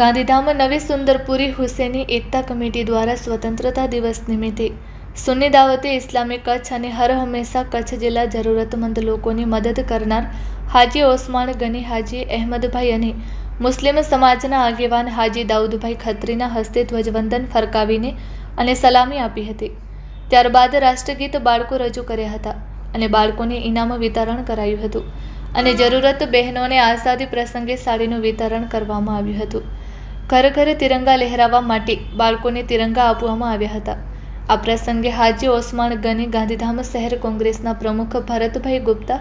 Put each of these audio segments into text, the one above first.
ગાંધીધામ નવી સુંદરપુરી હુસેની એકતા કમિટી દ્વારા સ્વતંત્રતા દિવસ નિમિત્તે સુન્ની દાવતે ઇસ્લામી કચ્છ અને હર હંમેશા કચ્છ જિલ્લા જરૂરતમંદ લોકોની મદદ કરનાર હાજી ઓસમાણ ગની, હાજી અહેમદભાઈ અને મુસ્લિમ સમાજના આગેવાન હાજી દાઉદભાઈ ખત્રીના હસ્તે ધ્વજવંદન ફરકાવીને અને સલામી આપી હતી. ત્યારબાદ રાષ્ટ્રગીત બાળકો રજૂ કર્યા હતા અને બાળકોને ઇનામ વિતરણ કરાયું હતું અને જરૂરત બહેનોને આઝાદી પ્રસંગે સાડીનું વિતરણ કરવામાં આવ્યું હતું. ઘર ઘર તિરંગા લહેરાવવા માટે બાળકોને તિરંગા આપવામાં આવ્યા હતા. આ પ્રસંગે હાજી ઓસમાણ ગની, ગાંધીધામ શહેર કોંગ્રેસના પ્રમુખ ભરતભાઈ ગુપ્તા,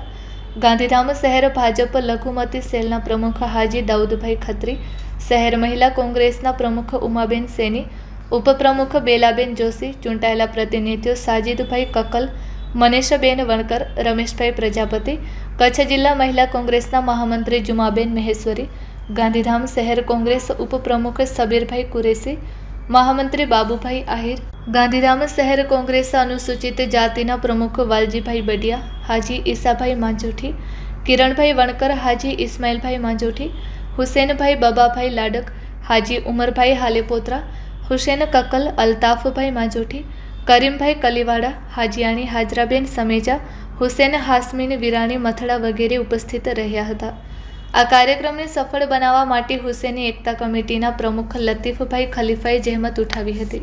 ગાંધીધામ શહેર ભાજપ લઘુમતી સેલના પ્રમુખ હાજી દાઉદભાઈ ખત્રી, શહેર મહિલા કોંગ્રેસના પ્રમુખ ઉમાબેન સેની, ઉપપ્રમુખ બેલાબેન જોશી, ચૂંટાયેલા પ્રતિનિધિઓ સાજીદભાઈ કકલ, મનીષાબેન વણકર, રમેશભાઈ પ્રજાપતિ, કચ્છ જિલ્લા મહિલા કોંગ્રેસના મહામંત્રી જુમાબેન મહેશ્વરી, ગાંધીધામ શહેર કોંગ્રેસ ઉપપ્રમુખ સબીરભાઈ કુરેશી, મહામંત્રી બાબુભાઈ આહિર, ગાંધીધામ શહેર કોંગ્રેસ અનુસૂચિત જાતિના પ્રમુખ વાલજીભાઈ બડિયા, હાજી ઈસાભાઈ માંજોઠી, કિરણભાઈ વણકર, હાજી ઇસ્માઇલભાઈ માંજોઠી, હુસેનભાઈ બબાભાઈ લાડક, હાજી ઉમરભાઈ હાલેપોત્રા, હુસેન કકલ, અલ્તાફભાઈ માંજોઠી, કરીમભાઈ કલીવાડા, હાજીયાણી હાજરાબેન સમેજા, હુસેન હાસમીન વિરાણી મથડા વગેરે ઉપસ્થિત રહ્યા હતા. આ કાર્યક્રમને સફળ બનાવવા માટે હુસેની એકતા કમિટીના પ્રમુખ લતીફભાઈ ખલીફાએ જહેમત ઉઠાવી હતી.